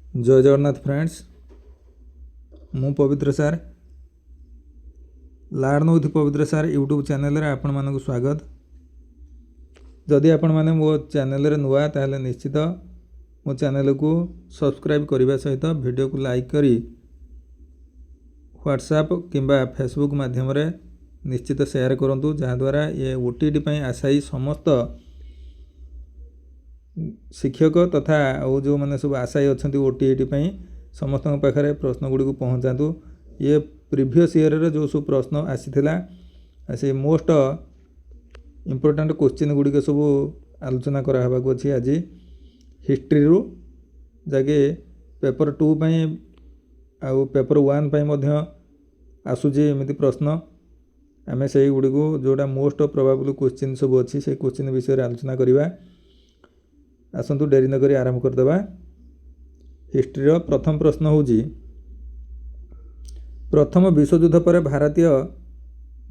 जय जगन्नाथ फ्रेंड्स, मु पवित्र सार लर्न विथ पवित्र सार यूट्यूब चैनल रे आपण मानक स्वागत। जदि आपण माने मो चैनल रे नुआ ताहले निश्चित मो चैनल को सब्सक्राइब करने सहित वीडियो को लाइक करी व्हाट्सएप किंबा फेसबुक माध्यम रे निश्चित शेयर करंतु, जहाँ द्वारा ये ओटीटी पई आशायी समस्त शिक्षक तथा जो मैंने सब आशायी अच्छा ओटीटी समस्त पाखे प्रश्न गुड़ी पहुँचातु। ये प्रीवियस ईयर जो सब प्रश्न आसीथिला से मोस्ट इम्पोर्टेंट क्वेश्चन गुड़िक सब आलोचना करावा अच्छी आज हिस्ट्री रू जाके पेपर 2 आउ पेपर 1 आसूची एमती प्रश्न आम से गुड़ी को जोड़ा मोस्ट प्रोबेबल क्वेश्चन सब अच्छी से क्वेश्चन विषय आलोचना करवा। आसतु डेरी नक आरंभ करदे। हिस्ट्री प्रथम प्रश्न हूँ प्रथम विश्वयुद्ध पर भारतीय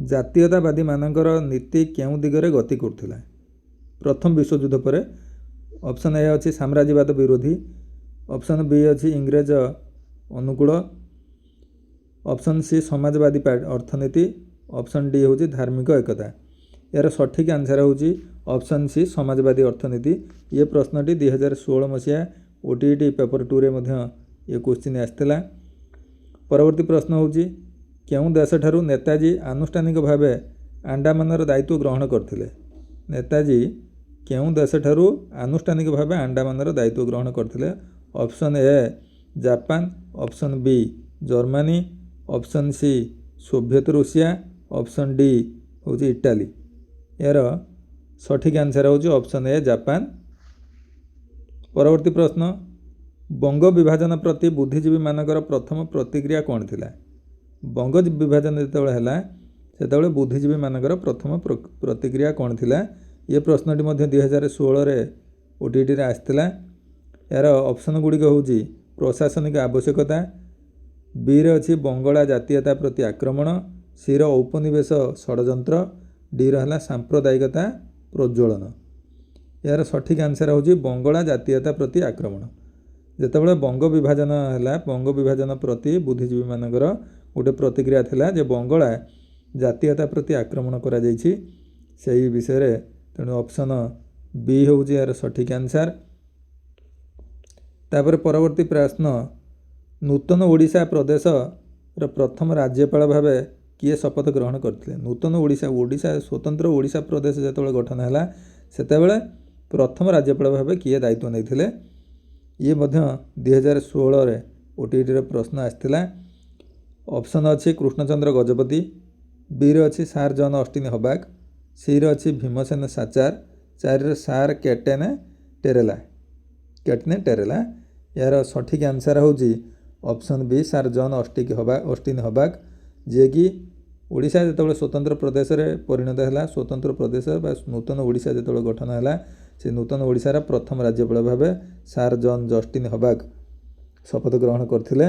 जातीयतावादी मानकर नीति क्यों दिगरे गति करथिला। प्रथम विश्वयुद्ध पर ऑप्शन ए अच्छी साम्राज्यवाद विरोधी, ऑप्शन बी अच्छी इंग्रेज अनुकूल, ऑप्शन सी समाजवादी अर्थनीति, ऑप्शन डी हूँ धार्मिक एकता। यार सठिक आंसर हूँ ऑप्शन सी समाजवादी अर्थनीति। ये प्रश्नटी 2016 मसीहा ओटीटी पेपर 2 रे ये क्वेश्चन आसाला। परवर्ती प्रश्न हूँ क्यों देश ठारू नेताजी आनुष्ठानिक भाव आंडामानर दायित्व ग्रहण करथिले। नेताजी क्यों देश ठारू आनुष्ठानिक भाव आंडामानर दायित्व ग्रहण करथिले। Option A Japan, option B Germany, option C Soviet रूसिया, ऑप्शन डी हूँ इटाली। यार सठिक आंसर हूँ ऑप्शन ए जापान। परवर्ती प्रश्न बंग विभाजन प्रति बुद्धिजीवी मानकर प्रथम प्रतिक्रिया कौन थिला। बंग विभाजन जितेबाला है से बुद्धिजीवी मानकर प्रथम प्रतिक्रिया कौन थिला। ये प्रश्नटी 2016 रे ओटीटी रे आसथिला। यार ऑप्शन गुड़िक हूँ प्रशासनिक आवश्यकता, बी रे अच्छी बंगला जातीयता प्रति आक्रमण, सी रो औपनिवेश षड्यंत्र, डी रहा सांप्रदायिकता प्रज्वलन। यार सठिक आंसर हूँ बंगला जातीयता प्रति आक्रमण। जितेबाला बंग विभाजन है बंग विभाजन प्रति बुद्धिजीवी मानकर गोटे प्रतिक्रिया थिला जे बंगला जातीयता प्रति आक्रमण करा जायछि सही विषय रे। तेणु ऑप्शन बी हूँ यार सठिक आंसर। तापर परवर्ती प्रश्न नूतन ओडिशा प्रदेश रो प्रथम राज्यपाल भाव किए शपथ ग्रहण करथिले। नूतन ओडिशा स्वतंत्र ओडिशा प्रदेश जेतबेले गठन हैला सेतेबेले प्रथम राज्यपाल भाव किए दायित्व नैथिले। ये 2016 रे ओटीटी रे प्रश्न आसथिला। ऑप्शन अच्छी कृष्णचंद्र गजपति, बी रे अच्छी सार जॉन ऑस्टिन हबाक, सी रे अच्छी भीमसेन साचार, चार रे सार केटने टेरेला। यार सठिक आंसर हूँ ऑप्शन बी सार जॉन ऑस्टिन हबाक, जे कि ओडिशा जितेबाला स्वतंत्र प्रदेश रे परिणत है। स्वतंत्र प्रदेश बा नूतन ओडिशा जितेबाला गठन है से नूतन ओडिशार प्रथम राज्यपाल भाव सार जॉन जस्टिन हबाक शपथ ग्रहण करथिले।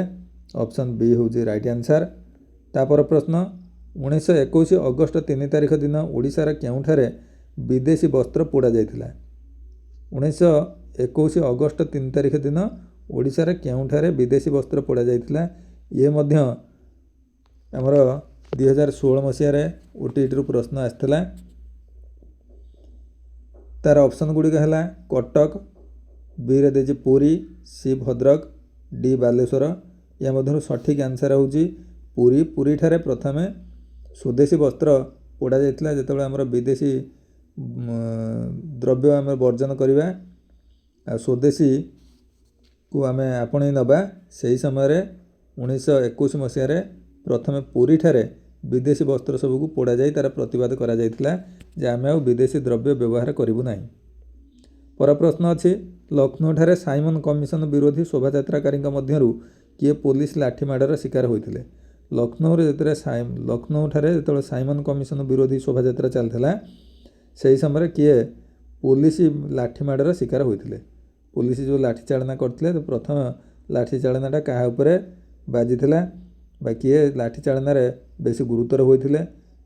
ऑप्शन बी हूँ राइट आंसर। तापर प्रश्न 1921 अगस्ट 3 तारिख दिन ओडिशार केउठारे विदेशी वस्त्र पोड़ा जाइथिला। 1921 अगस्ट 3 तारिख दिन ओडिशार केउठारे विदेशी वस्त्र पोड़ा जाइथिला। ये मध्य आमर 2016 मसीह ओटीटी रु प्रश्न आसथिला। तार ऑप्शन गुड़िक है कटक, बी रे देछि पुरी, सी भद्रक, डी बालेश्वर। या मध्यरु सठिक आंसर हूँ पुरी। पुरी ठारे प्रथमे स्वदेशी वस्त्र पोड़ा जाइथिला जेतेबेले हमर विदेशी द्रव्य आम वर्जन करवा स्वदेशी को आम आपणे नबा सही समय 1921 मसीह प्रथमे पुरी ठारे विदेशी वस्त्र सबको पोड़ा जाई तार प्रतिवाद करा जाइथिला जे आमे आउ विदेशी द्रव्य व्यवहार करिबु नाही। पर प्रश्न अच्छी लखनऊ ठारे साइमन कमिशन विरोधी शोभायात्राकारी मध्यरु किए पुलिस लाठीमाड़र शिकार होइथिले। लखनऊ ठारे जेतेबेले साइमन कमिशन विरोधी शोभायात्रा चलथिला सही समय किए पुलिस लाठीमाड़र शिकार होइथिले। पुलिस जो लाठी चालना करथिले तो प्रथम लाठी चालनाटा काहा उपरे बाजिथिला बा किए लाठी चालना रे बेसी गुरुतर होइथिले।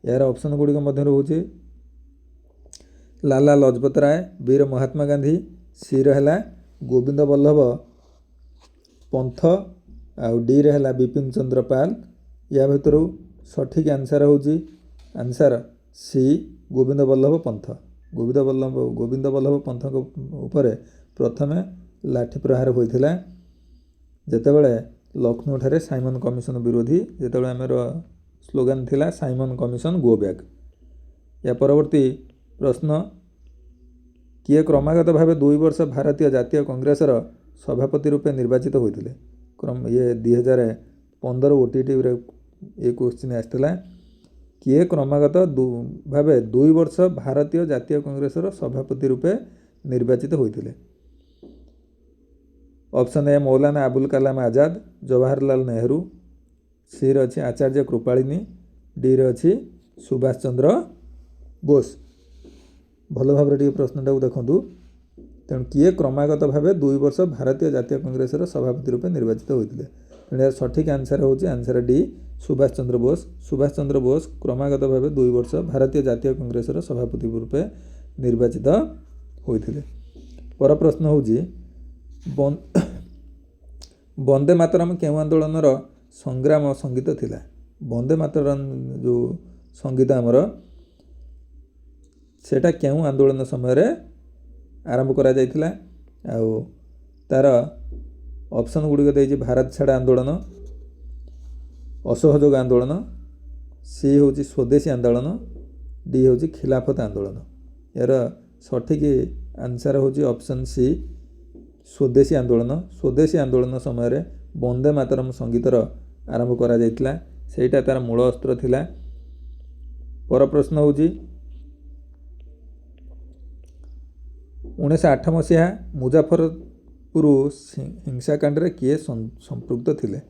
यार ऑप्शन गुड़िक मध्य हूँ लाला लजपत राय, बी महात्मा गांधी, सी है गोविंद बल्लभ पंथ आउ डी रे हला बिपिन चंद्र पाल। या भितर सठिक आंसर होची आंसर सी गोविंद बल्लभ पंथ। गोविंद बल्लभ पंथ उपरे प्रथमे लाठी प्रहार होइथिला जेतेबेले लखनऊ ठारे साइमन कमिशन विरोधी जेतेबेले आमर स्लोगान थिला साइमन कमिशन गो बैक। या परवर्ती प्रश्न किए क्रमागत भाव 2 वर्ष भारतीय जातीय कांग्रेसर सभापति रूपे निर्वाचित होते। ये 2015 ओटीटी ये क्वेश्चन आसला किए क्रमागत भाव 2 वर्ष भारतीय जातीय कांग्रेसर सभापति रूपे निर्वाचित होते। ऑप्शन ए मौलाना अबुल कलाम आजाद, जवाहरलाल नेहरू, सी रे आचार्य कृपालिनी, डी रे अच्छी सुभाष चंद्र बोस। भल भाव प्रश्नटा देखूँ तेणु किए क्रमागत भाव 2 वर्ष भारतीय जातीय कांग्रेसर सभापति रूपे निर्वाचित होते। तेणु यार सठिक आंसर होची आंसर डी सुभाष चंद्र बोस। सुभाष चंद्र बोस क्रमागत भाव 2 वर्ष भारतीय जातीय कांग्रेसर सभापति रूपे निर्वाचित होते। पर प्रश्न होची वंदे मातरम केउ आंदोलनर संग्राम संगीत थिला। वंदे मातरम जो संगीत आमर सेटा केउ आंदोलन समय रे आरंभ करा जायतिला आउ तार ऑप्शन गुड़िक देइछि भारत छाड़ आंदोलन, असहयोग आंदोलन, सी होची स्वदेशी आंदोलन, डी होची खिलाफत आंदोलन। यार सठिक आंसर होची ऑप्शन सी स्वदेशी आंदोलन। स्वदेशी आंदोलन समय रे वंदे मातरम संगीतर आरंभ करा जायतिला सेटा तार मूल अस्त्र थिला। पर प्रश्न होची 1908 मसीहा मुजाफरपुर हिंसाकांड रे किए संपृक्त थिले।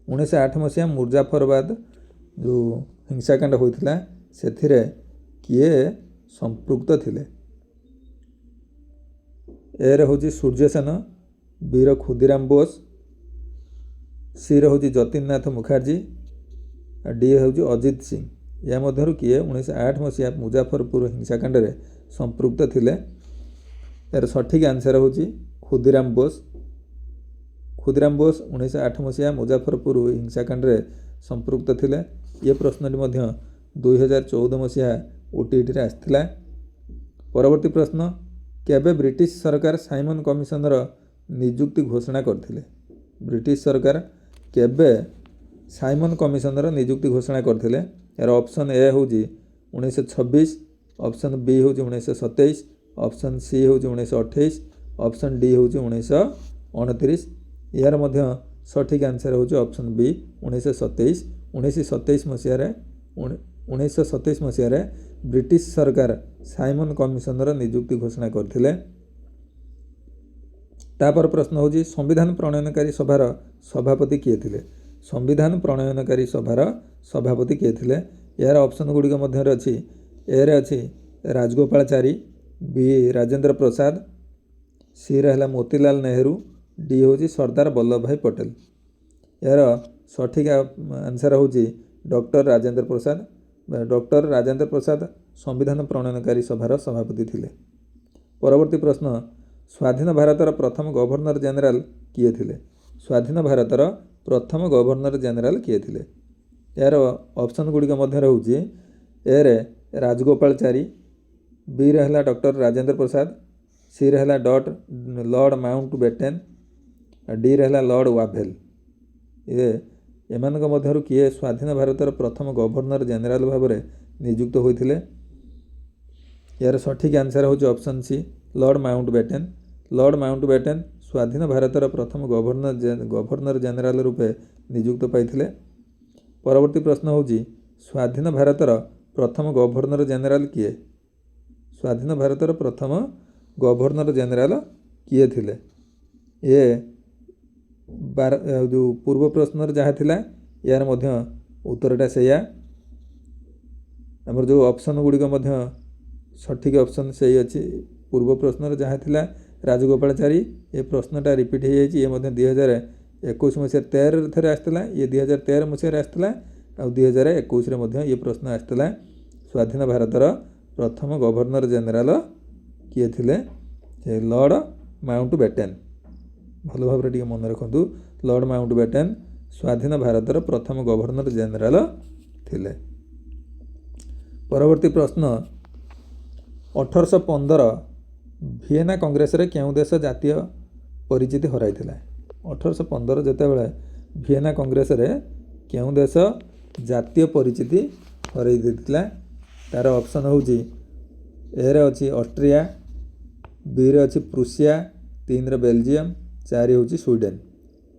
1908 मसीहा मुजाफरबाद जो हिंसाकांड होइथिला सेथिरे किए संपृक्त थिले। ए रे होची सूर्यसेन, बी रे खुदीराम बोस, सी रे होची जतिननाथ मुखर्जी, डी होची अजित सिंह। या मध्यरु किए 1908 मसीहा मुजाफरपुर हिंसाकांड रे संपृक्त थिले। यार सठिक आंसर होची खुदीराम बोस। खुदीराम बोस 1908 मसीहा मुजाफरपुर हिंसाकांड रे संपृक्त थिले। ये प्रश्नटी मध्य 2014 मसीहा ओटीटी रे आस्थिला। परवर्ती प्रश्न केबे ब्रिटिश सरकार साइमन कमिशनर नियुक्ति घोषणा करथिले। ब्रिटिश सरकार केबे साइमन कमिशनर नियुक्ति घोषणा करथिले। यार ऑप्शन ए होची 1926, ऑप्शन बी होची 1927, ऑप्शन सी होची 1928, ऑप्शन डी होची 1929। यार मध्य सठिक आंसर होची ऑप्शन बी 1927। 1927 मसीह ब्रिटिश सरकार साइमन कमिशनर नियुक्ति घोषणा करथिले। तापर प्रश्न होची संविधान प्रणयनकारी सभार सभापति किए थिले। संविधान प्रणयनकारी सभार सभापति किए थिले। यार ऑप्शन गुड़िक मध्य अच्छी ए रे अच्छी राजगोपालाचारी, बी राजेंद्र प्रसाद, सी रे हला मोतीलाल नेहरू, डी होची सरदार वल्लभ भाई पटेल। यार सठिक आंसर होची डॉक्टर राजेंद्र प्रसाद। डॉक्टर राजेंद्र प्रसाद संविधान प्रणयनकारी सभार सभापति थिले। परवर्ती प्रश्न स्वाधीन भारतर प्रथम गवर्नर जनरल किए थिले। स्वाधीन भारतर प्रथम गवर्नर जनरल किए थिले। यार ऑप्शन गुड़िक मध्य होची ए रे राजगोपालाचारी, बी रे हला डॉक्टर राजेंद्र प्रसाद, सी रे हला लॉर्ड माउंटबेटन, डी रे हला लॉर्ड वाभेल। ये एमानक मध्यरु किए स्वाधीन भारतर प्रथम गवर्नर जनरल भाव में नियुक्त होइथिले। यार सठिक आंसर होची option C Lord Mountbatten. Lord Mountbatten स्वाधीन भारतर प्रथम गवर्नर जनरल रूपे नियुक्त पाइथिले। परवर्ती प्रश्न होची स्वाधीन भारतर प्रथम गवर्नर जनरल किए। स्वाधीन भारतर प्रथम गवर्नर जनरल किए थिले। ये जो पूर्व प्रश्न जहाँ थिला यार मध्य उत्तरटा सेया आमर जो ऑप्शन गुड़िक मध्य सठिक ऑप्शन से ही अच्छी। पूर्व प्रश्न जहाँ थिला राजगोपालाचारी ये प्रश्नटा रिपीट हो जाए। ये मध्य 2021 मसीह 13 थे आसला। ये 2013 मसीह आसला आ 2021 ये प्रश्न आसला स्वाधीन भारतर प्रथम गवर्नर जनरल किए थिले लॉर्ड माउंटबेटन। भल भाव मन रखु लॉर्ड माउंटबेटन स्वाधीन भारतर प्रथम गवर्नर जनरल थिले। परवर्ती प्रश्न 1815 ଭିଏନା କଂଗ୍ରେସରେ କେଉଁ ଦେଶ ଜାତୀୟ ପରିଚିତି ହରାଇଥିଲା? 1815 ଯେତେବେଳେ ଭିଏନା କଂଗ୍ରେସରେ କେଉଁ ଦେଶ ଜାତୀୟ ପରିଚିତି ହରାଇ ଦେଇଥିଲା? ତାର ଅପସନ୍ ହେଉଛି ଏରେ ଅଛି ଅଷ୍ଟ୍ରିଆ, ବିରେ ଅଛି ପ୍ରୁସିଆ, 3ରେ ବେଲଜିୟମ, 4 ହେଉଛି ସ୍ୱିଡେନ।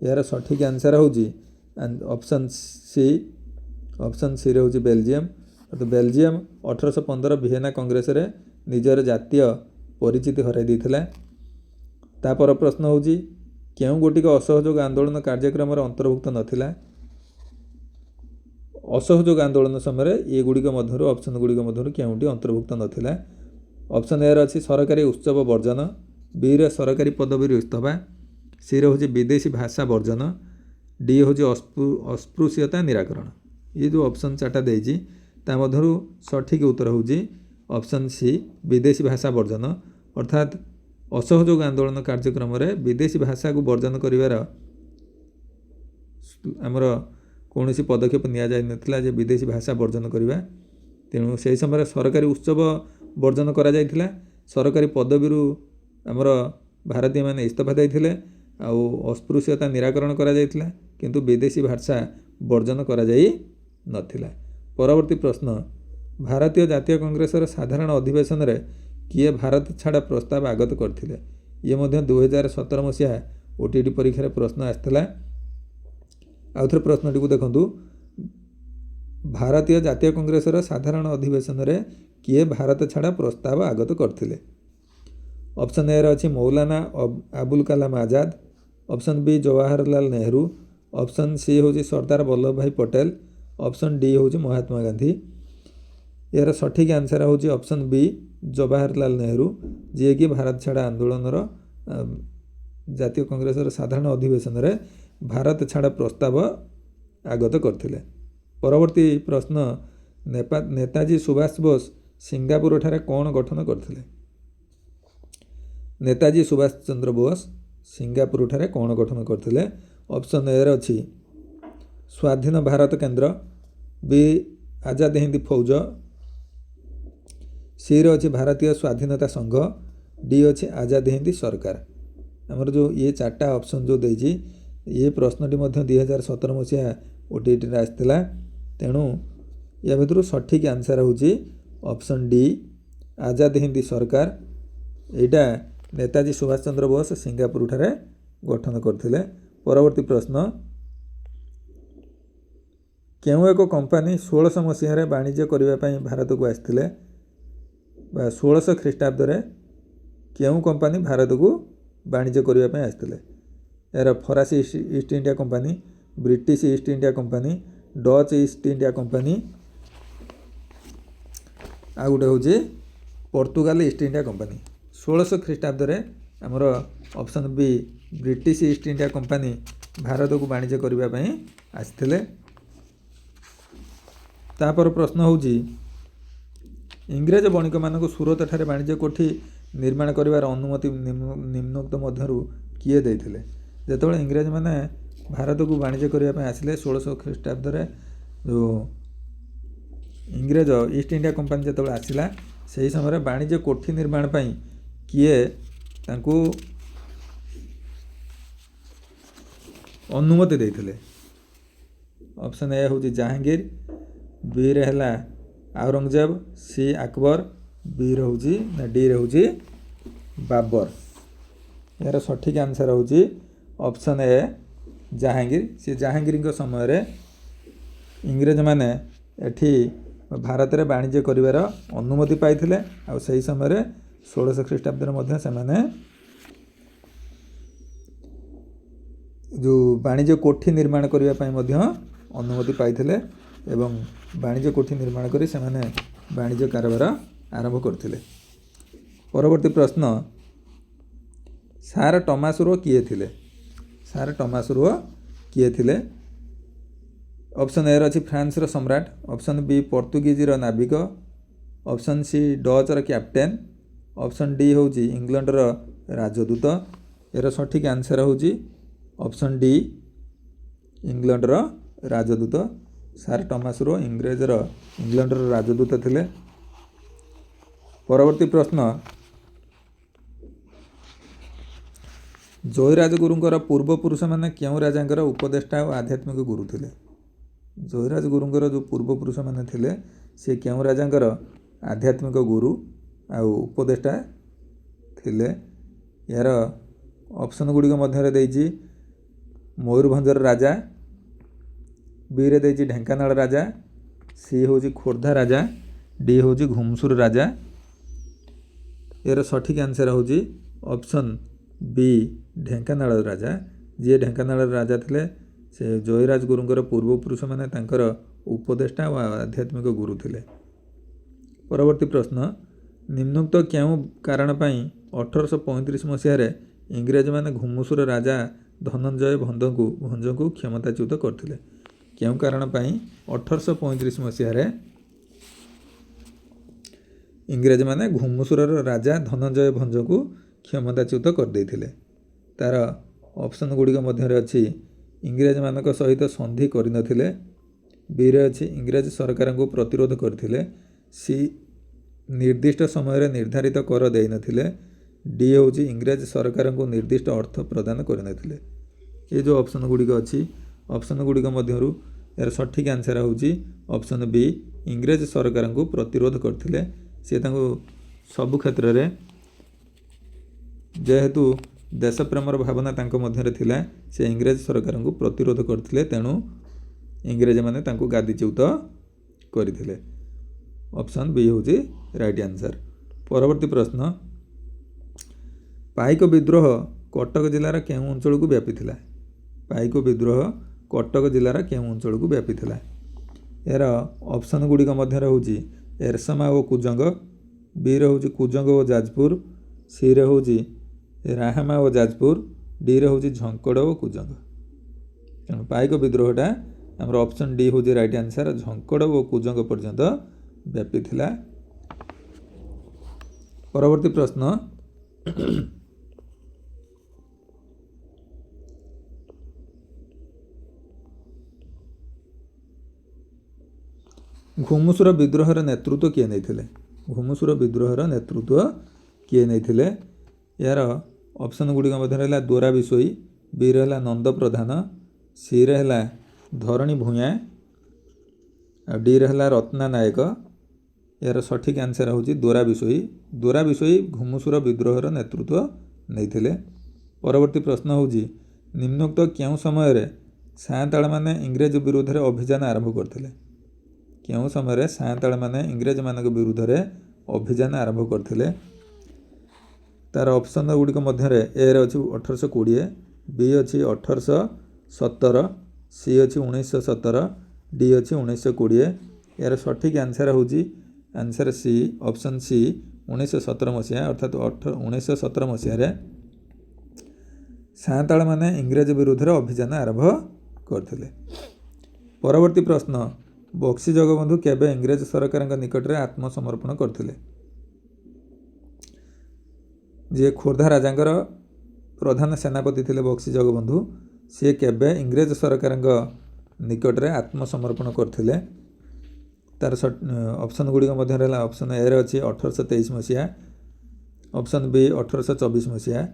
ଏହାର ସଠିକ୍ ଆନ୍ସର ହେଉଛି ଅପସନ୍ ସି। ଅପସନ୍ ସିରେ ହେଉଛି ବେଲଜିୟମ। ତ ବେଲଜିୟମ 1815 ଭିଏନା କଂଗ୍ରେସରେ ନିଜର ଜାତୀୟ ପରିଚିତି ହରାଇ ଦେଇଥିଲା। ତାପର ପ୍ରଶ୍ନ ହେଉଛି କେଉଁ ଗୋଟିକ ଅସହଯୋଗ ଆନ୍ଦୋଳନ କାର୍ଯ୍ୟକ୍ରମରେ ଅନ୍ତର୍ଭୁକ୍ତ ନଥିଲା? ଅସହଯୋଗ ଆନ୍ଦୋଳନ ସମୟରେ ଏଗୁଡ଼ିକ ମଧ୍ୟରୁ ଅପସନ୍ ଗୁଡ଼ିକ ମଧ୍ୟରୁ କେଉଁଟି ଅନ୍ତର୍ଭୁକ୍ତ ନଥିଲା? ଅପସନ୍ ଏରେ ଅଛି ସରକାରୀ ଉତ୍ସବ ବର୍ଜନ, ବିରେ ସରକାରୀ ପଦବୀରୁ ଇସ୍ତଫା, ସିରେ ହେଉଛି ବିଦେଶୀ ଭାଷା ବର୍ଜନ, ଡି ହେଉଛି ଅସ୍ପୃଶ୍ୟତା ନିରାକରଣ। ଏ ଯେଉଁ ଅପସନ୍ 4ଟା ଦେଇଛି ତା ମଧ୍ୟରୁ ସଠିକ୍ ଉତ୍ତର ହେଉଛି ଅପସନ୍ ସି ବିଦେଶୀ ଭାଷା ବର୍ଜନ। ଅର୍ଥାତ୍ ଅସହଯୋଗ ଆନ୍ଦୋଳନ କାର୍ଯ୍ୟକ୍ରମରେ ବିଦେଶୀ ଭାଷାକୁ ବର୍ଜନ କରିବାର ଆମର କୌଣସି ପଦକ୍ଷେପ ନିଆଯାଇନଥିଲା ଯେ ବିଦେଶୀ ଭାଷା ବର୍ଜନ କରିବା। ତେଣୁ ସେହି ସମୟରେ ସରକାରୀ ଉତ୍ସବ ବର୍ଜନ କରାଯାଇଥିଲା, ସରକାରୀ ପଦବୀରୁ ଆମର ଭାରତୀୟମାନେ ଇସ୍ତଫା ଦେଇଥିଲେ, ଆଉ ଅସ୍ପୃଶ୍ୟତା ନିରାକରଣ କରାଯାଇଥିଲା, କିନ୍ତୁ ବିଦେଶୀ ଭାଷା ବର୍ଜନ କରାଯାଇ ନଥିଲା। ପରବର୍ତ୍ତୀ ପ୍ରଶ୍ନ ଭାରତୀୟ ଜାତୀୟ କଂଗ୍ରେସର ସାଧାରଣ ଅଧିବେଶନରେ କିଏ ଭାରତ ଛାଡ଼ ପ୍ରସ୍ତାବ ଆଗତ କରିଥିଲେ? ଇଏ ମଧ୍ୟ 2017 ମସିହା OTT ପରୀକ୍ଷାରେ ପ୍ରଶ୍ନ ଆସିଥିଲା। ଆଉ ଥରେ ପ୍ରଶ୍ନଟିକୁ ଦେଖନ୍ତୁ, ଭାରତୀୟ ଜାତୀୟ କଂଗ୍ରେସର ସାଧାରଣ ଅଧିବେଶନରେ କିଏ ଭାରତ ଛାଡ଼ ପ୍ରସ୍ତାବ ଆଗତ କରିଥିଲେ? ଅପସନ୍ ଏରେ ଅଛି Maulana Abul Kalam Azad, option B Jawaharlal Nehru, option C ହେଉଛି ସର୍ଦ୍ଦାର ବଲ୍ଲଭ ଭାଇ ପଟେଲ, ଅପସନ୍ ଡି ହେଉଛି ମହାତ୍ମା ଗାନ୍ଧୀ। ଏହାର ସଠିକ୍ ଆନ୍ସର ହେଉଛି ଅପସନ୍ ବି ଜବାହରଲାଲ ନେହେରୁ, ଯିଏକି ଭାରତ ଛାଡ଼ ଆନ୍ଦୋଳନର ଜାତୀୟ କଂଗ୍ରେସର ସାଧାରଣ ଅଧିବେଶନରେ ଭାରତ ଛାଡ଼ ପ୍ରସ୍ତାବ ଆଗତ କରିଥିଲେ। ପରବର୍ତ୍ତୀ ପ୍ରଶ୍ନ ନେତାଜୀ ସୁଭାଷ ବୋଷ ସିଙ୍ଗାପୁରଠାରେ କ'ଣ ଗଠନ କରିଥିଲେ? ନେତାଜୀ ସୁଭାଷ ଚନ୍ଦ୍ର ବୋଷ ସିଙ୍ଗାପୁରଠାରେ କ'ଣ ଗଠନ କରିଥିଲେ? ଅପସନ୍ ଏରେ ଅଛି ସ୍ୱାଧୀନ ଭାରତ କେନ୍ଦ୍ର, ବି ଆଜାଦ ହିନ୍ଦ ଫୌଜ, ସିରେ ଅଛି ଭାରତୀୟ ସ୍ୱାଧୀନତା ସଂଘ, ଡି ଅଛି ଆଜାଦ ହିନ୍ଦ ସରକାର। ଆମର ଯେଉଁ ଇଏ 4ଟା ଅପସନ୍ ଯେଉଁ ଦେଇଛି ଇଏ ପ୍ରଶ୍ନଟି ମଧ୍ୟ 2017 ମସିହା OTTରେ ଆସିଥିଲା। ତେଣୁ ୟା ଭିତରୁ ସଠିକ୍ ଆନ୍ସର ହେଉଛି ଅପସନ୍ ଡି ଆଜାଦ ହିନ୍ଦ ସରକାର। ଏଇଟା ନେତାଜୀ ସୁଭାଷ ଚନ୍ଦ୍ର ବୋଷ ସିଙ୍ଗାପୁରଠାରେ ଗଠନ କରିଥିଲେ। ପରବର୍ତ୍ତୀ ପ୍ରଶ୍ନ କେଉଁ ଏକ କମ୍ପାନୀ 1600 ମସିହାରେ ବାଣିଜ୍ୟ କରିବା ପାଇଁ ଭାରତକୁ ଆସିଥିଲେ? ବା 1600 ଖ୍ରୀଷ୍ଟାବ୍ଦରେ କେଉଁ କମ୍ପାନୀ ଭାରତକୁ ବାଣିଜ୍ୟ କରିବା ପାଇଁ ଆସିଥିଲେ? ଏହାର ଫରାସୀ East India company, British East India company, Dutch East India company, ଆଉ ଗୋଟେ ହେଉଛି ପର୍ତ୍ତୁଗାଲ ଇଷ୍ଟ ଇଣ୍ଡିଆ କମ୍ପାନୀ। 1600 ଖ୍ରୀଷ୍ଟାବ୍ଦରେ ଆମର option B British East India company ଭାରତକୁ ବାଣିଜ୍ୟ କରିବା ପାଇଁ ଆସିଥିଲେ। ତାପର ପ୍ରଶ୍ନ ହେଉଛି ଇଂରେଜ ବଣିକମାନଙ୍କୁ ସୁରତଠାରେ ବାଣିଜ୍ୟ କୋଠି ନିର୍ମାଣ କରିବାର ଅନୁମତି ନିମ୍ନୋକ୍ତ ମଧ୍ୟରୁ କିଏ ଦେଇଥିଲେ? ଯେତେବେଳେ ଇଂରେଜମାନେ ଭାରତକୁ ବାଣିଜ୍ୟ କରିବା ପାଇଁ ଆସିଲେ 1600 ଖ୍ରୀଷ୍ଟାବ୍ଦରେ ଯେଉଁ ଇଂରେଜ ଇଷ୍ଟ ଇଣ୍ଡିଆ କମ୍ପାନୀ ଯେତେବେଳେ ଆସିଲା ସେହି ସମୟରେ ବାଣିଜ୍ୟ କୋଠି ନିର୍ମାଣ ପାଇଁ କିଏ ତାଙ୍କୁ ଅନୁମତି ଦେଇଥିଲେ? ଅପସନ୍ ଏ ହେଉଛି ଜାହାଙ୍ଗୀର, ବିରେ ହେଲା ଔରଙ୍ଗଜେବ, ସି ଆକବର, ବିରେ ହେଉଛି ନା ଡିରେ ହେଉଛି ବାବର। ଏହାର ସଠିକ୍ ଆନ୍ସର ହେଉଛି ଅପସନ୍ ଏ ଜାହାଙ୍ଗୀର। ସେ ଜାହାଙ୍ଗୀରଙ୍କ ସମୟରେ ଇଂରେଜମାନେ ଏଠି ଭାରତରେ ବାଣିଜ୍ୟ କରିବାର ଅନୁମତି ପାଇଥିଲେ, ଆଉ ସେହି ସମୟରେ 1600 ଖ୍ରୀଷ୍ଟାବ୍ଦରେ ମଧ୍ୟ ସେମାନେ ଯେଉଁ ବାଣିଜ୍ୟ କୋଠି ନିର୍ମାଣ କରିବା ପାଇଁ ମଧ୍ୟ ଅନୁମତି ପାଇଥିଲେ ଏବଂ ବାଣିଜ୍ୟ କୋଠି ନିର୍ମାଣ କରି ସେମାନେ ବାଣିଜ୍ୟ କାରବାର ଆରମ୍ଭ କରିଥିଲେ। ପରବର୍ତ୍ତୀ ପ୍ରଶ୍ନ ସାର୍ ଟମାସ ରୋ କିଏ ଥିଲେ? ସାର୍ ଟମାସ ରୋ କିଏ ଥିଲେ? ଅପସନ୍ ଏରେ ଅଛି ଫ୍ରାନ୍ସର ସମ୍ରାଟ, ଅପସନ୍ ବି ପର୍ତ୍ତୁଗୀଜର ନାବିକ, ଅପସନ୍ ସି ଡଚ୍ର କ୍ୟାପ୍ଟେନ୍, ଅପସନ୍ ଡି ହେଉଛି ଇଂଲଣ୍ଡର ରାଜଦୂତ, यार सठिक आंसर होची ऑप्शन डी इंग्लैंडर राजदूत सार टॉमस रो इंग्लैंडर राजदूत थिले। परवर्ती प्रश्न जयराज गुरुंकर पूर्वपुरुष माने क्यों राजांकर उपदेष्टा और आध्यात्मिक गुरु थिले। जयराज गुरुंकर जो पूर्वपुरुष माने थिले से क्यों राजांकर आध्यात्मिक गुरु आ उपदेष्टा थिले। यार ऑप्शन गुड़िक मध्य देइछि मयूरभंजर राजा, बी रे देइछि ढेंकानाल राजा, सी होछि खोर्धा राजा, डी होछि घुमसूर राजा। यार सठिक आंसर होछि ऑप्शन बी ढेंकानाल राजा। जी ढेंकानाल राजा थिले से जयराज गुरुंकर पूर्वपुरुष माने तांकर उपदेष्टा व आध्यात्मिक गुरु थिले। परवर्ती प्रश्न निम्नोक्त क्यों कारण पाई 1835 मसीह इंग्रेज माने घुमुसुर राजा धनंजय भंज को क्षमताच्युत करथिले। क्यों कारण पाई 1835 मसीह इंग्रेज माने घुमुसुर राजा धनंजय भंज को क्षमताच्युत कर देथिले। तार ऑप्शन गुड़िक मध्य अच्छी इंग्रेज मानक सहित संधि करनथिले, बी रे अच्छी इंग्रेज सरकार को प्रतिरोध करथिले, सी निर्दिष्ट समय निर्धारित कर देई नथिले, डी होची इंग्रेज सरकार को निर्दिष्ट अर्थ प्रदान करनथिले। ये जो ऑप्शन गुड़िक अच्छी ऑप्शन गुड़िक मध्यरु यार सठिक आंसर होची ऑप्शन बी इंग्रेज सरकार को प्रतिरोध करथिले। से तांको सब क्षेत्र रे जेहेतु देश प्रेमर भावना तांको मध्यरे थिला से इंग्रेज सरकार को प्रतिरोध करथिले, तेणु इंग्रेज माने तांको गादीच्युत करथिले। ऑप्शन बी होची राइट आंसर। परवर्ती प्रश्न पाइक विद्रोह कटक जिलार केउं अंचल को व्यापीथिला। पाइक विद्रोह कटक जिलार केउं अंचल को व्यापीथिला। यार ऑप्शन गुड़िक मध्य होची एरसमा और कुजंग, बी रे होची कुजंग और जाजपुर, सी रे होची राहामा और जाजपुर, डी रे होची झंकड़ और कुजंग। तेणु पाइक विद्रोहटा आमर ऑप्शन डी होची राइट आंसर झंकड़ और कुजंग पर्यंत व्यापी थिला। परवर्ती प्रश्न घुमुसुर विद्रोहर नेतृत्व किए नहीं। घुमुसुर विद्रोहर नेतृत्व किए नहीं। यार ऑप्शन गुड़िक मध्य दोरा बिशोई, बी रे नंद प्रधान, सी रे धरणी भूया, डी रे रत्ना नायक। यार सठिक आंसर होची दोरा बिशोई। दोरा बिशोई घुमुसुर विद्रोहर नेतृत्व नहीं। परवर्ती प्रश्न होची निम्नोक्त क्यों समय साँताल माने इंग्रेज विरुद्ध अभियान आरंभ करथिले। क्यों समय साँताल माने इंग्रेज मान विरुद्ध अभियान आरंभ करथिले। तार ऑप्शन गुड़िक मध्य ए रे अच्छी 1820, बी अच्छी 1817, सी अच्छी 1917, डी अच्छी 1920। यार सठिक आंसर होची आंसर सी ऑप्शन सी 1917 मसीहा अर्थात 1917 मसीह साँताल माने इंग्रेज विरुद्ध अभियान आरंभ करथिले। परवर्ती प्रश्न बक्सी जगबंधु केबे इंग्रेज सरकार निकट में आत्मसमर्पण करथिले। जे खोर्धा राजांकर प्रधान सेनापति थिले बक्सी जगबंधु, सी केबे इंग्रेज सरकार निकट में आत्मसमर्पण करथिले। तार ऑप्शन गुड़िक मध्य ऑप्शन ए रे अच्छी 1823 मसीहा, ऑप्शन बी 1824 मसीहा,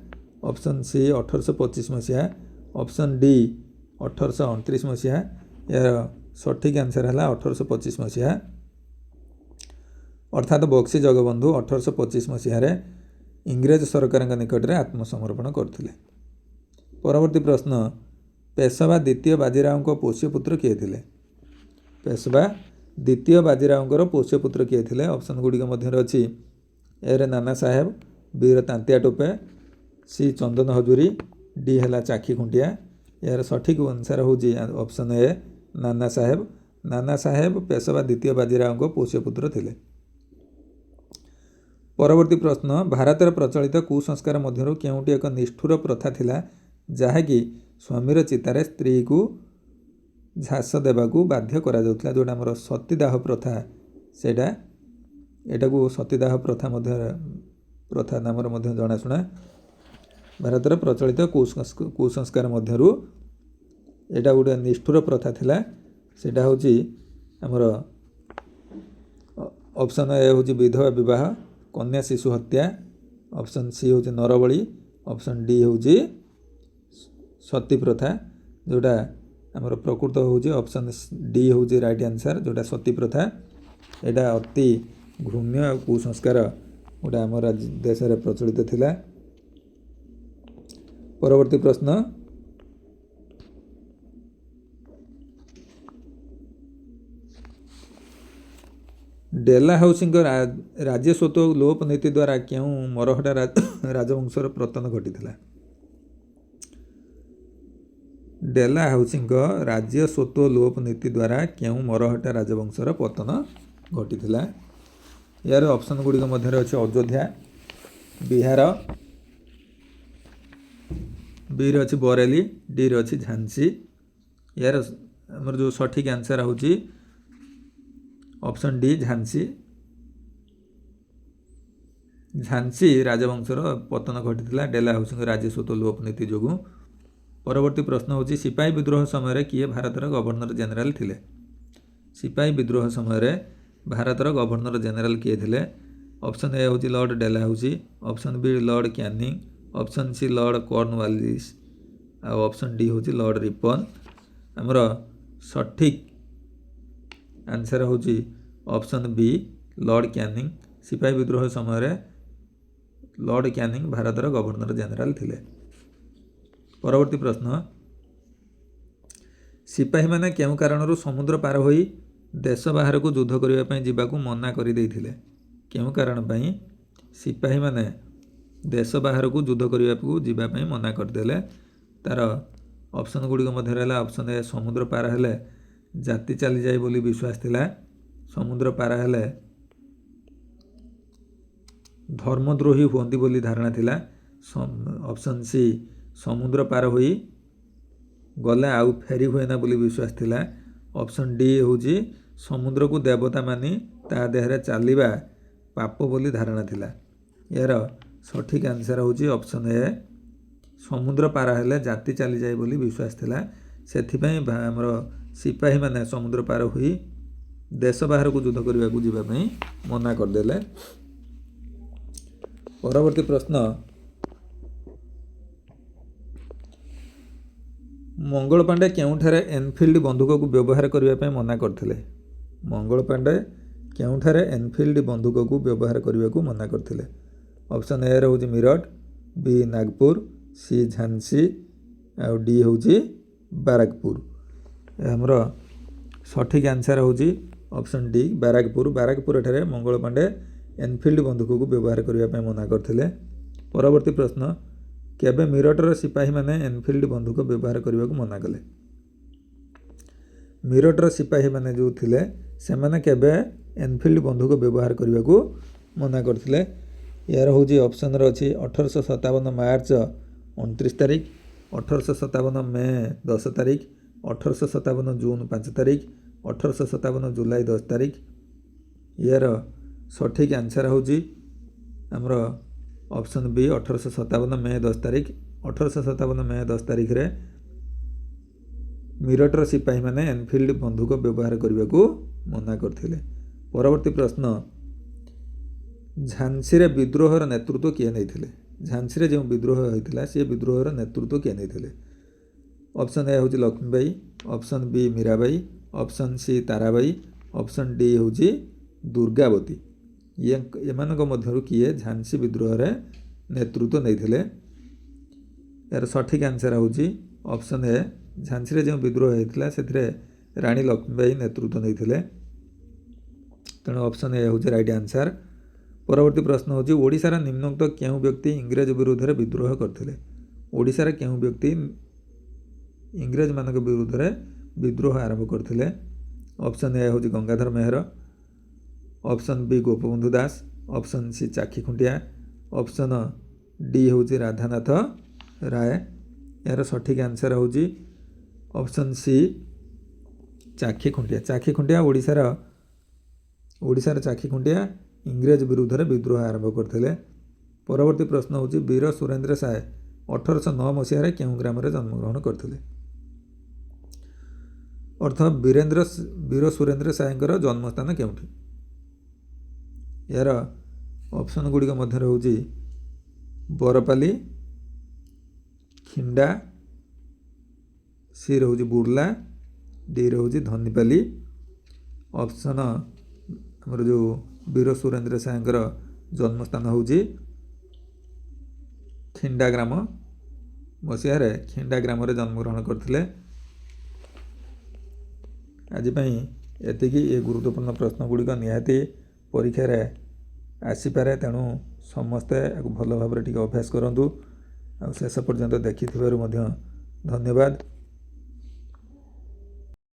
ऑप्शन सी 1825 मसीहा, ऑप्शन डी 1829 मसीहा। यार सठिक आंसर है 1825 मसीहा। अर्थात बक्सी जगबंधु 1825 मसीह इंग्रेज सरकार निकट में आत्मसमर्पण करथिले। परवर्ती प्रश्न पेशवा द्वितीय बाजीराव पोष्य पुत्र किए थे। पेशवा द्वितीय बाजीराव पोष्य पुत्र किए थे। ऑप्शन गुड़िक मध्य अच्छी ए रे नाना साहेब, बी रे तांतिया टोपे, सी चंदन हजूरी, डी है चाखी खुंटिया। यार सठिक आंसर होची ऑप्शन ए नाना साहेब। नाना साहेब पेशवा द्वितीय बाजीराव पोष्य पुत्र थे। परवर्ती प्रश्न भारतर प्रचलित कुसंस्कार मध्य केउटी एक निष्ठुर प्रथा थिला जहाँकि स्वामीर चितार स्त्री को झास देवाकू बाध्य करा जाउतला, जोटा आमर सतीदाह प्रथा सेटा एटा को सतीदाह प्रथा नाम जनाशुना। ଭାରତର ପ୍ରଚଳିତ କୁସଂସ୍କାର ମଧ୍ୟରୁ ଏଇଟା ଗୋଟେ ନିଷ୍ଠୁର ପ୍ରଥା ଥିଲା। ସେଇଟା ହେଉଛି ଆମର ଅପସନ୍ ଏ ହେଉଛି ବିଧବା ବିବାହ, କନ୍ୟା ଶିଶୁ ହତ୍ୟା, ଅପସନ୍ ସି ହେଉଛି ନରବଳି, ଅପସନ୍ ଡି ହେଉଛି ସତୀ ପ୍ରଥା। ଯେଉଁଟା ଆମର ପ୍ରକୃତ ହେଉଛି ଅପସନ୍ ଡି ହେଉଛି ରାଇଟ୍ ଆନ୍ସର୍, ଯେଉଁଟା ସତୀ ପ୍ରଥା। ଏଇଟା ଅତି ଘୃଣ୍ୟ ଆଉ କୁସଂସ୍କାର ଗୋଟେ ଆମ ଦେଶରେ ପ୍ରଚଳିତ ଥିଲା। ପରବର୍ତ୍ତୀ ପ୍ରଶ୍ନ, ଡେଲା ହାଉସିଙ୍କ ରାଜ୍ୟସ୍ୱତ୍ୱ ଲୋପ ନୀତି ଦ୍ୱାରା କେଉଁ ମରହଟା ରାଜବଂଶର ପତନ ଘଟିଥିଲା? ଡେଲା ହାଉସିଙ୍କ ରାଜ୍ୟସ୍ୱତ୍ୱ ଲୋପ ନୀତି ଦ୍ୱାରା କେଉଁ ମରହଟା ରାଜବଂଶର ପତନ ଘଟିଥିଲା? ଏହାର ଅପସନ୍ ଗୁଡ଼ିକ ମଧ୍ୟରେ ଅଛି ଅଯୋଧ୍ୟା, ବିହାର, ବିରେ ଅଛି ବରେଲି, ଡିରେ ଅଛି ଝାନ୍ସୀ। ଏହାର ଆମର ଯେଉଁ ସଠିକ୍ ଆନ୍ସର୍ ହେଉଛି ଅପସନ୍ ଡି ଝାନ୍ସୀ। ଝାନ୍ସୀ ରାଜବଂଶର ପତନ ଘଟିଥିଲା ଡେଲା ହାଉସିଙ୍କ ରାଜ୍ୟସ୍ୱତ୍ୱ ଲୋପ ନୀତି ଯୋଗୁଁ। ପରବର୍ତ୍ତୀ ପ୍ରଶ୍ନ ହେଉଛି ସିପାହୀ ବିଦ୍ରୋହ ସମୟରେ କିଏ ଭାରତର ଗଭର୍ଣ୍ଣର ଜେନେରାଲ ଥିଲେ? ସିପାହୀ ବିଦ୍ରୋହ ସମୟରେ ଭାରତର ଗଭର୍ଣ୍ଣର ଜେନେରାଲ କିଏ ଥିଲେ? ଅପସନ୍ ଏ ହେଉଛି Lord Dalhousie, option B Lord Canning, option C Lord Cornwallis ଆଉ ଅପସନ୍ ଡି ହେଉଛି ଲର୍ଡ଼ ରିପନ୍। ଆମର ସଠିକ୍ ଆନ୍ସର୍ ହେଉଛି ଅପସନ୍ ବି ଲର୍ଡ଼ କ୍ୟାନିଂ। ସିପାହୀ ବିଦ୍ରୋହ ସମୟରେ ଲର୍ଡ଼ କ୍ୟାନିଂ ଭାରତର ଗଭର୍ଣ୍ଣର ଜେନେରାଲ ଥିଲେ। ପରବର୍ତ୍ତୀ ପ୍ରଶ୍ନ, ସିପାହୀମାନେ କେଉଁ କାରଣରୁ ସମୁଦ୍ର ପାର ହୋଇ ଦେଶ ବାହାରକୁ ଯୁଦ୍ଧ କରିବା ପାଇଁ ଯିବାକୁ ମନା କରିଦେଇଥିଲେ? କେଉଁ କାରଣ ପାଇଁ ସିପାହୀମାନେ ଦେଶ ବାହାରକୁ ଯୁଦ୍ଧ କରିବାକୁ ଯିବା ପାଇଁ ମନା କରିଦେଲେ? ତା'ର ଅପସନ୍ ଗୁଡ଼ିକ ମଧ୍ୟରେ ହେଲା ଅପସନ୍ ଏ ସମୁଦ୍ର ପାର ହେଲେ ଜାତି ଚାଲିଯାଏ ବୋଲି ବିଶ୍ୱାସ ଥିଲା, ସମୁଦ୍ର ପାର ହେଲେ ଧର୍ମଦ୍ରୋହୀ ହୁଅନ୍ତି ବୋଲି ଧାରଣା ଥିଲା, ଅପସନ୍ ସି ସମୁଦ୍ର ପାର ହୋଇ ଗଲେ ଆଉ ଫେରି ହୁଏନା ବୋଲି ବିଶ୍ୱାସ ଥିଲା, ଅପସନ୍ ଡି ହେଉଛି ସମୁଦ୍ରକୁ ଦେବତା ମାନି ତା ଦେହରେ ଚାଲିବା ପାପ ବୋଲି ଧାରଣା ଥିଲା। ଏହାର ସଠିକ୍ ଆନ୍ସର୍ ହେଉଛି ଅପସନ୍ ଏ ସମୁଦ୍ର ପାର ହେଲେ ଜାତି ଚାଲିଯାଏ ବୋଲି ବିଶ୍ୱାସ ଥିଲା। ସେଥିପାଇଁ ଆମର ସିପାହୀମାନେ ସମୁଦ୍ର ପାର ହୋଇ ଦେଶ ବାହାରକୁ ଯୁଦ୍ଧ କରିବାକୁ ଯିବା ପାଇଁ ମନା କରିଦେଲେ। ପରବର୍ତ୍ତୀ ପ୍ରଶ୍ନ, ମଙ୍ଗଳ ପାଣ୍ଡେ କେଉଁଠାରେ ଏନଫିଲ୍ଡ ବନ୍ଧୁକକୁ ବ୍ୟବହାର କରିବା ପାଇଁ ମନା କରିଥିଲେ? ମଙ୍ଗଳ ପାଣ୍ଡେ କେଉଁଠାରେ ଏନଫିଲ୍ଡ ବନ୍ଧୁକକୁ ବ୍ୟବହାର କରିବାକୁ ମନା କରିଥିଲେ? ଅପସନ୍ ଏ ହେଉଛି ମିରଟ, ବି ନାଗପୁର, ସି ଝାନ୍ସୀ ଆଉ ଡି ହେଉଛି ବାରାକପୁର। ଆମର ସଠିକ୍ ଆନ୍ସର୍ ହେଉଛି ଅପସନ୍ ଡି ବାରାକପୁର। ବାରାକପୁର ଠାରେ ମଙ୍ଗଳ ପାଣ୍ଡେ ଏନଫିଲ୍ଡ ବନ୍ଧୁକକୁ ବ୍ୟବହାର କରିବା ପାଇଁ ମନା କରିଥିଲେ। ପରବର୍ତ୍ତୀ ପ୍ରଶ୍ନ, କେବେ ମିରଟର ସିପାହୀମାନେ ଏନଫିଲ୍ଡ ବନ୍ଧୁକ ବ୍ୟବହାର କରିବାକୁ ମନା କଲେ? ମିରଟର ସିପାହୀମାନେ ଯେଉଁ ଥିଲେ ସେମାନେ କେବେ ଏନଫିଲ୍ଡ ବନ୍ଧୁକ ବ୍ୟବହାର କରିବାକୁ ମନା କରିଥିଲେ? ଏହାର ହେଉଛି ଅପସନ୍ରେ ଅଛି 1857 ମାର୍ଚ୍ଚ 29 ତାରିଖ, 1857 ମେ 10 ତାରିଖ, 1857 ଜୁନ୍ 5 ତାରିଖ, 1857 ଜୁଲାଇ 10 ତାରିଖ। ଏହାର ସଠିକ୍ ଆନ୍ସର୍ ହେଉଛି ଆମର ଅପସନ୍ ବି 1857 ମେ 10 ତାରିଖ। 1857 ମେ 10 ତାରିଖରେ ମିରଟର ସିପାହୀମାନେ ଏନଫିଲ୍ଡ ବନ୍ଧୁକ ବ୍ୟବହାର କରିବାକୁ ମନା କରିଥିଲେ। ପରବର୍ତ୍ତୀ ପ୍ରଶ୍ନ, ଝାନ୍ସୀରେ ବିଦ୍ରୋହର ନେତୃତ୍ୱ କିଏ ନେଇଥିଲେ? ଝାନ୍ସୀରେ ଯେଉଁ ବିଦ୍ରୋହ ହୋଇଥିଲା ସେ ବିଦ୍ରୋହର ନେତୃତ୍ୱ କିଏ ନେଇଥିଲେ? ଅପସନ୍ ଏ ହେଉଛି Lakshmibai, option B Mirabai, option C Tarabai, option D ହେଉଛି ଦୁର୍ଗାବତୀ। ଏମାନଙ୍କ ମଧ୍ୟରୁ କିଏ ଝାନ୍ସୀ ବିଦ୍ରୋହରେ ନେତୃତ୍ୱ ନେଇଥିଲେ? ଏହାର ସଠିକ୍ ଆନ୍ସର୍ ହେଉଛି ଅପସନ୍ ଏ ଝାନ୍ସୀରେ ଯେଉଁ ବିଦ୍ରୋହ ହୋଇଥିଲା ସେଥିରେ ରାଣୀ ଲକ୍ଷ୍ମୀବାଇ ନେତୃତ୍ୱ ନେଇଥିଲେ। ତେଣୁ ଅପସନ୍ ଏ ହେଉଛି ରାଇଟ୍ ଆନ୍ସର୍। ପରବର୍ତ୍ତୀ ପ୍ରଶ୍ନ ହେଉଛି ଓଡ଼ିଶାର ନିମ୍ନୋକ୍ତ କେଉଁ ବ୍ୟକ୍ତି ଇଂରେଜ ବିରୁଦ୍ଧରେ ବିଦ୍ରୋହ କରିଥିଲେ? ଓଡ଼ିଶାର କେଉଁ ବ୍ୟକ୍ତି ଇଂରେଜମାନଙ୍କ ବିରୁଦ୍ଧରେ ବିଦ୍ରୋହ ଆରମ୍ଭ କରିଥିଲେ? ଅପସନ୍ ଏ ହେଉଛି Gangadhar Meher, option B Gopabandhu Das, option C Chakhi Khuntia, option D ହେଉଛି ରାଧାନାଥ ରାୟ। ଏହାର ସଠିକ୍ ଆନ୍ସର୍ ହେଉଛି ଅପସନ୍ ସି ଚାକ୍ଷୀ ଖୁଣ୍ଟିଆ। ଚାକ୍ଷୀ ଖୁଣ୍ଟିଆ ଓଡ଼ିଶାର ଚାକ୍ଷୀ ଖୁଣ୍ଟିଆ ଇଂରେଜ ବିରୁଦ୍ଧରେ ବିଦ୍ରୋହ ଆରମ୍ଭ କରିଥିଲେ। ପରବର୍ତ୍ତୀ ପ୍ରଶ୍ନ ହେଉଛି ବୀର ସୁରେନ୍ଦ୍ର ସାଏ 1809 ମସିହାରେ କେଉଁ ଗ୍ରାମରେ ଜନ୍ମଗ୍ରହଣ କରିଥିଲେ? ଅର୍ଥ ବୀର ସୁରେନ୍ଦ୍ର ସାଏଙ୍କର ଜନ୍ମସ୍ଥାନ କେଉଁଠି? ଏହାର ଅପସନ୍ ଗୁଡ଼ିକ ମଧ୍ୟରେ ହେଉଛି ବରପାଲି, ଖିଣ୍ଡା, ସି ରହୁଛି ବୁର୍ଲା, ଡି ରହୁଛି ଧନିପାଲି। ଅପସନ୍ ଆମର ଯେଉଁ ବୀର ସୁରେନ୍ଦ୍ର ସାଏଙ୍କର ଜନ୍ମସ୍ଥାନ ହେଉଛି ଖିଣ୍ଡା ଗ୍ରାମ। ମସିହାରେ ଖିଣ୍ଡା ଗ୍ରାମରେ ଜନ୍ମଗ୍ରହଣ କରିଥିଲେ। ଆଜି ପାଇଁ ଏତିକି। ଏ ଗୁରୁତ୍ୱପୂର୍ଣ୍ଣ ପ୍ରଶ୍ନ ଗୁଡ଼ିକ ନିହାତି ପରୀକ୍ଷାରେ ଆସିପାରେ, ତେଣୁ ସମସ୍ତେ ୟାକୁ ଭଲ ଭାବରେ ଟିକେ ଅଭ୍ୟାସ କରନ୍ତୁ। ଆଉ ଶେଷ ପର୍ଯ୍ୟନ୍ତ ଦେଖିଥିବାରୁ ମଧ୍ୟ ଧନ୍ୟବାଦ।